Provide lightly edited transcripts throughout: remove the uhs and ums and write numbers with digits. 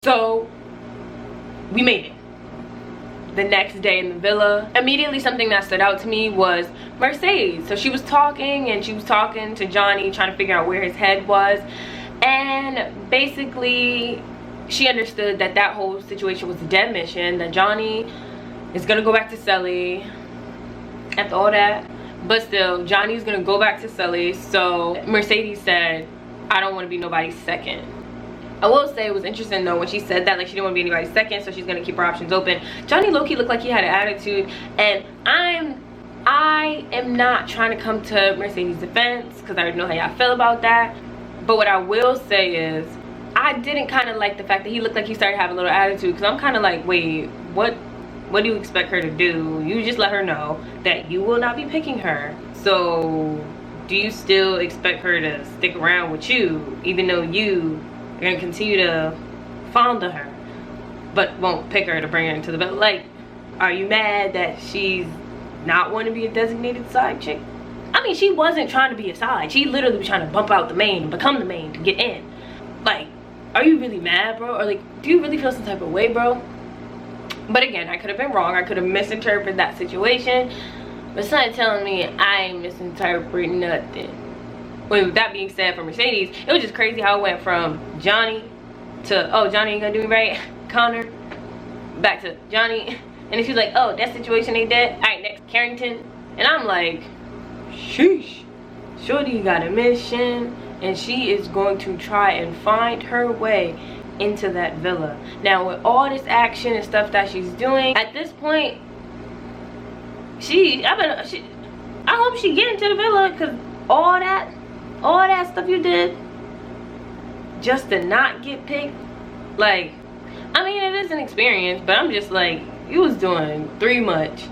So we made it. The next day in the villa, immediately something that stood out to me was Mercedes. So she was talking, and she was talking to Johnny, trying to figure out where his head was, and basically she understood that that whole situation was a dead mission, that Johnny is gonna go back to Sully after all that. But still, Johnny's gonna go back to Sully. So Mercedes said, I don't want to be nobody's second. I will say it was interesting though when she said that, like she didn't want to be anybody's second, so she's gonna keep her options open. Johnny low-key looked like he had an attitude, and I am not trying to come to Mercedes' defense because I already know how y'all feel about that. But what I will say is I didn't kind of like the fact that he looked like he started having a little attitude, because I'm kind of like, wait, what do you expect her to do? You just let her know that you will not be picking her. So do you still expect her to stick around with you even though you are gonna continue to fondle her but won't pick her to bring her into the bed? Like, are you mad that she's not want to be a designated side chick? I mean, she wasn't trying to be a side. She literally was trying to bump out the main and become the main to get in. Like, are you really mad, bro? Or like, do you really feel some type of way, bro? But again, I could have been wrong. I could have misinterpreted that situation. But something telling me I ain't misinterpreting nothing. With that being said, for Mercedes, it was just crazy how it went from Johnny to, oh, Johnny ain't gonna do me right, Connor, back to Johnny. And then she's like, oh, that situation ain't dead. All right, next, Carrington. And I'm like, sheesh. Shorty got a mission, and she is going to try and find her way into that villa. Now, with all this action and stuff that she's doing, at this point, I hope she get into the villa, because all that stuff you did just to not get picked, like, I mean, it is an experience, but I'm just like, you was doing too much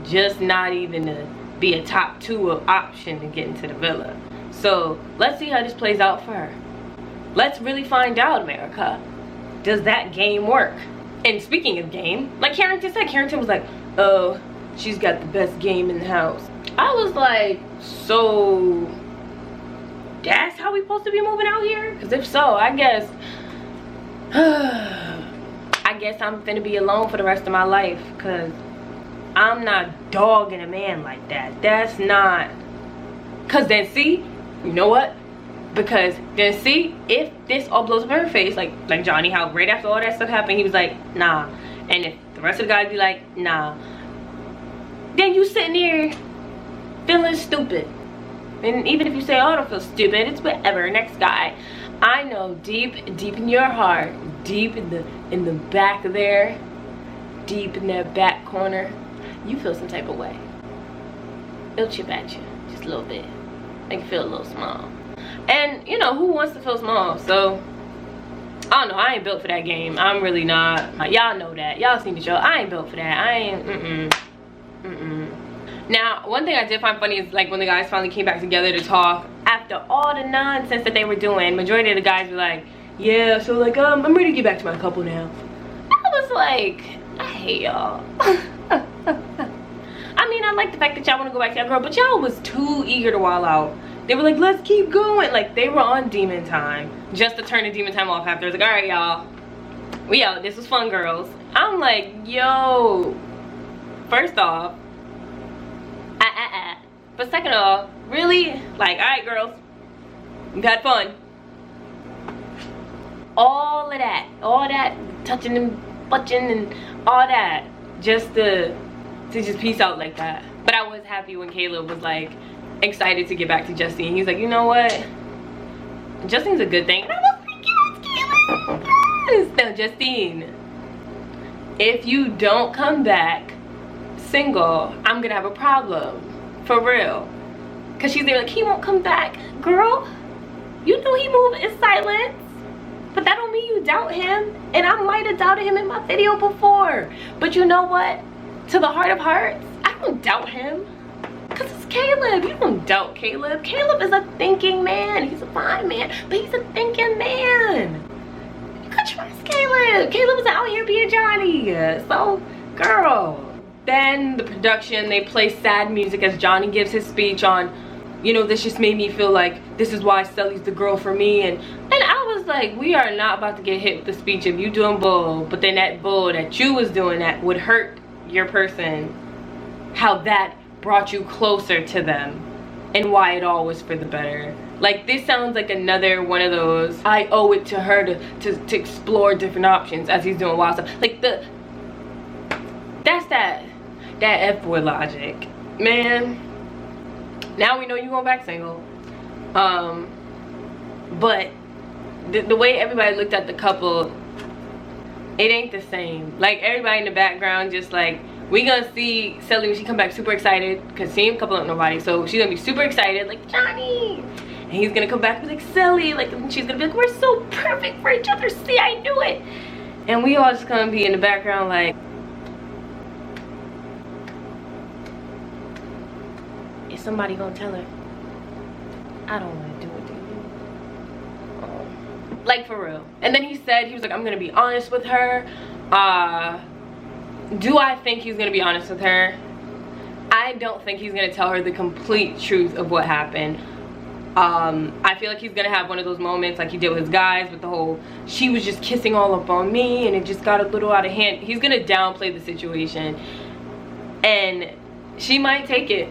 just not even to be a top 2 option to get into the villa. So let's see how this plays out for her. Let's really find out, America. Does that game work? And speaking of game, like Carrington said, Carrington was like, oh, she's got the best game in the house. I was like, so that's how we supposed to be moving out here? Because if so, I guess I'm finna be alone for the rest of my life, because I'm not dogging a man like that. That's not, because then see, you know what? Because then see, if this all blows up in her face, like Johnny, how right after all that stuff happened, he was like, nah. And if the rest of the guys be like, nah, then you sitting there feeling stupid. And even if you say, oh, I don't feel stupid, it's whatever, next guy. I know deep in your heart, deep in the back there, deep in that back corner, you feel some type of way. It'll chip at you just a little bit, make you feel a little small. And you know, who wants to feel small? So I don't know, I ain't built for that game. I'm really not. Y'all know that, y'all seen the show. I ain't built for that. I ain't. Now, one thing I did find funny is like when the guys finally came back together to talk after all the nonsense that they were doing, majority of the guys were like, yeah, so like I'm ready to get back to my couple now. I was like, I hate y'all. I mean, I like the fact that y'all want to go back to that girl, but y'all was too eager to wild out. They were like, let's keep going. Like, they were on demon time just to turn the demon time off after. It was like, all right, y'all, we out. This was fun, girls. I'm like, yo, first off, but second off, really? Like, all right, girls, we've had fun. All that touching and butching and all that, just to just peace out like that. But I was happy when Caleb was like excited to get back to Justine. He's like, you know what? Justine's a good thing. And I was like, yes, Caleb. Yes. Now, Justine, if you don't come back single, I'm gonna have a problem. For real. Cause she's there like, he won't come back. Girl, you know he moved in silence. But that don't mean you doubt him. And I might have doubted him in my video before. But you know what? To the heart of hearts, I don't doubt him. Cause it's Caleb. You don't doubt Caleb. Caleb is a thinking man. He's a fine man, but he's a thinking man. You could trust Caleb. Caleb's out here being Johnny. So, girl. Then the production, they play sad music as Johnny gives his speech on you know, this just made me feel like this is why Sully's the girl for me. And I was like, we are not about to get hit with the speech of you doing bull, but then that bull that you was doing that would hurt your person, how that brought you closer to them and why it all was for the better. Like, this sounds like another one of those I owe it to her to explore different options as he's doing wild stuff. Like, that's that F-boy logic, man. Now we know you going back single. But the way everybody looked at the couple, it ain't the same. Like, everybody in the background just like, we gonna see Sully when she come back super excited, because she ain't couple up nobody, so she's gonna be super excited like, Johnny, and he's gonna come back and be like, Sully, like, and she's gonna be like, we're so perfect for each other, see, I knew it. And we all just gonna be in the background like, is somebody gonna tell her? I don't want to do it, do you? Like, for real. And then he said, he was like, I'm gonna be honest with her. Do I think he's gonna be honest with her? I don't think he's gonna tell her the complete truth of what happened. I feel like he's gonna have one of those moments like he did with his guys, with the whole, she was just kissing all up on me and it just got a little out of hand. He's gonna downplay the situation, and she might take it.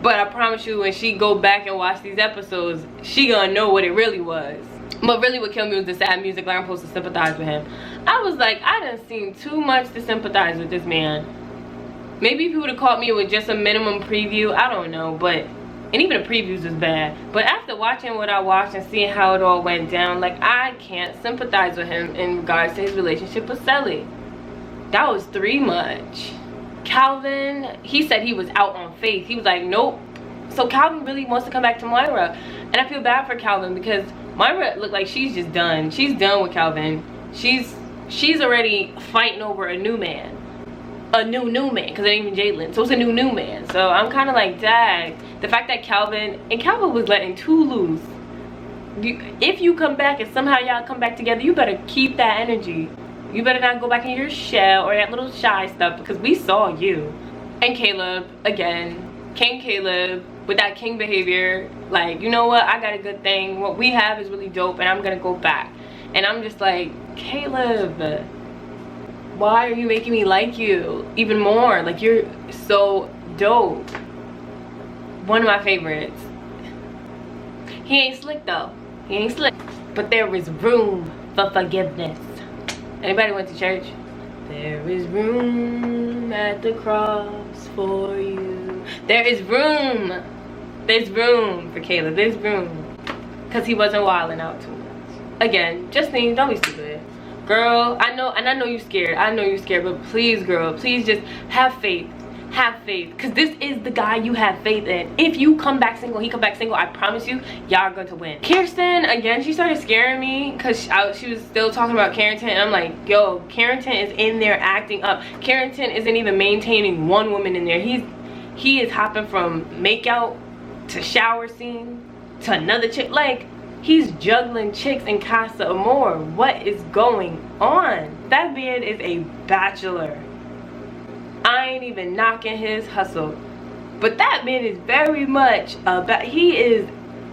But I promise you, when she go back and watch these episodes, she gonna know what it really was. But really what killed me was the sad music, like I'm supposed to sympathize with him. I was like, I done seen too much to sympathize with this man. Maybe if he would have caught me with just a minimum preview, I don't know, but, and even the previews was bad. But after watching what I watched and seeing how it all went down, like, I can't sympathize with him in regards to his relationship with Sully. That was too much. Calvin, he said he was out on faith. He was like, nope. So Calvin really wants to come back to Moira. And I feel bad for Calvin because Moira looked like she's just done. She's done with Calvin. She's already fighting over a new man. A new man, because it ain't even Jalen. So it's a new man. So I'm kind of like, dag. The fact that Calvin was letting two loose. If you come back and somehow y'all come back together, you better keep that energy. You better not go back in your shell or that little shy stuff, because we saw you. And Caleb, again, King Caleb, with that king behavior, like, you know what, I got a good thing. What we have is really dope, and I'm gonna go back. And I'm just like, Caleb, why are you making me like you even more? Like, you're so dope. One of my favorites. He ain't slick though. He ain't slick. But there is room for forgiveness. Anybody went to church? There is room at the cross for you. There is room. There's room for Caleb. There's room. Because he wasn't wilding out too much. Again, Justine, don't be stupid. Girl, I know, and I know you're scared. I know you're scared, but please, girl, please just have faith. Have faith. Because this is the guy you have faith in. If you come back single, he come back single, I promise you, y'all are going to win. Kierstan, again, she started scaring me because she was still talking about Carrington. And I'm like, yo, Carrington is in there acting up. Carrington isn't even maintaining one woman in there. He is hopping from makeout to shower scene to another chick. Like, he's juggling chicks in Casa Amor. What is going on? That man is a bachelor. I ain't even knocking his hustle, but that man is very much he is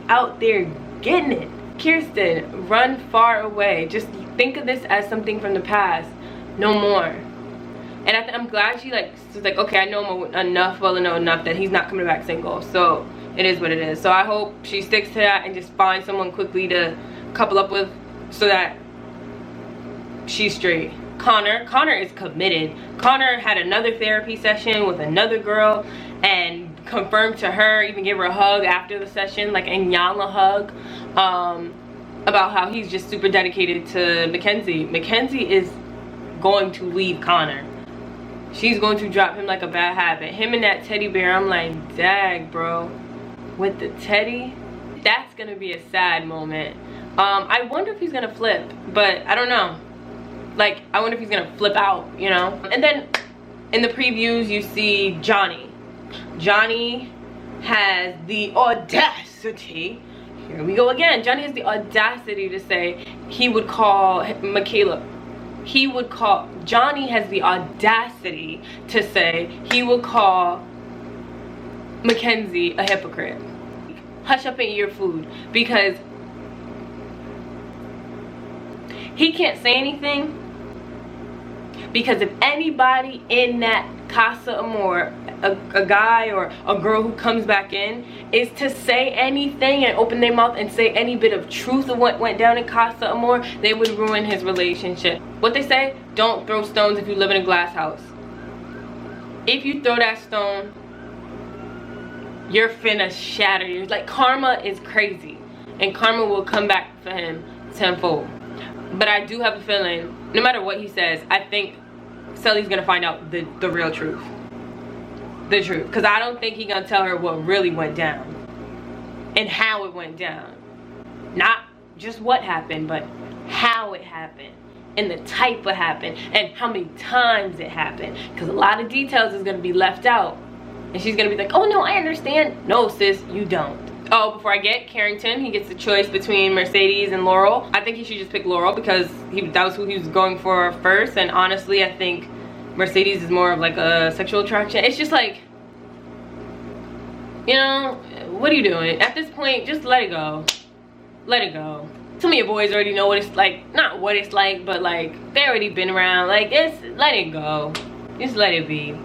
out there getting it. Kierstan, run far away. Just think of this as something from the past, no more. And I'm glad she was like, okay, I know him enough, well enough that he's not coming back single. So it is what it is. So I hope she sticks to that and just finds someone quickly to couple up with, so that she's straight. Connor is committed. Connor had another therapy session with another girl and confirmed to her, even gave her a hug after the session, like a Nyala hug, about how he's just super dedicated to Mackenzie. Mackenzie is going to leave Connor. She's going to drop him like a bad habit. Him and that teddy bear, I'm like, dag, bro. With the teddy, that's gonna be a sad moment. I wonder if he's gonna flip, but I don't know. Like, I wonder if he's gonna flip out, you know? And then in the previews, you see Johnny. Johnny has the audacity. Here we go again. Johnny has the audacity to say he would call Michaela. Johnny has the audacity to say he would call Mackenzie a hypocrite. hush up and eat your food, because he can't say anything. Because if anybody in that Casa Amor, a guy or a girl who comes back in, is to say anything and open their mouth and say any bit of truth of what went down in Casa Amor, they would ruin his relationship. What they say, don't throw stones if you live in a glass house. If you throw that stone, you're finna shatter. You're like, karma is crazy, and karma will come back for him tenfold. But I do have a feeling, no matter what he says, I think Sully's gonna find out the real truth. The truth. Because I don't think he's gonna tell her what really went down and how it went down. Not just what happened, but how it happened and the type of happened and how many times it happened. Because a lot of details is gonna be left out. And she's gonna be like, oh no, I understand. No, sis, you don't. Oh, before I get Carrington, he gets the choice between Mercedes and Laurel. I think he should just pick Laurel because that was who he was going for first. And honestly, I think Mercedes is more of like a sexual attraction. It's just like, you know, what are you doing? At this point, just let it go. Let it go. Some of your boys already know what it's like. Not what it's like, but like, they already been around. Like, let it go. Just let it be.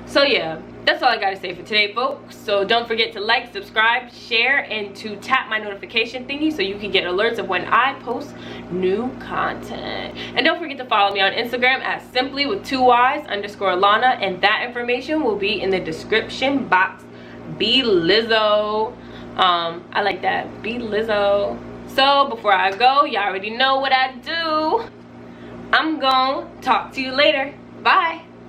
So yeah. That's all I gotta say for today, folks. So don't forget to like, subscribe, share, and to tap my notification thingy so you can get alerts of when I post new content. And don't forget to follow me on Instagram at simply_Alana, and that information will be in the description box below. I like that, below. So before I go, y'all already know what I do. I'm gonna talk to you later. Bye.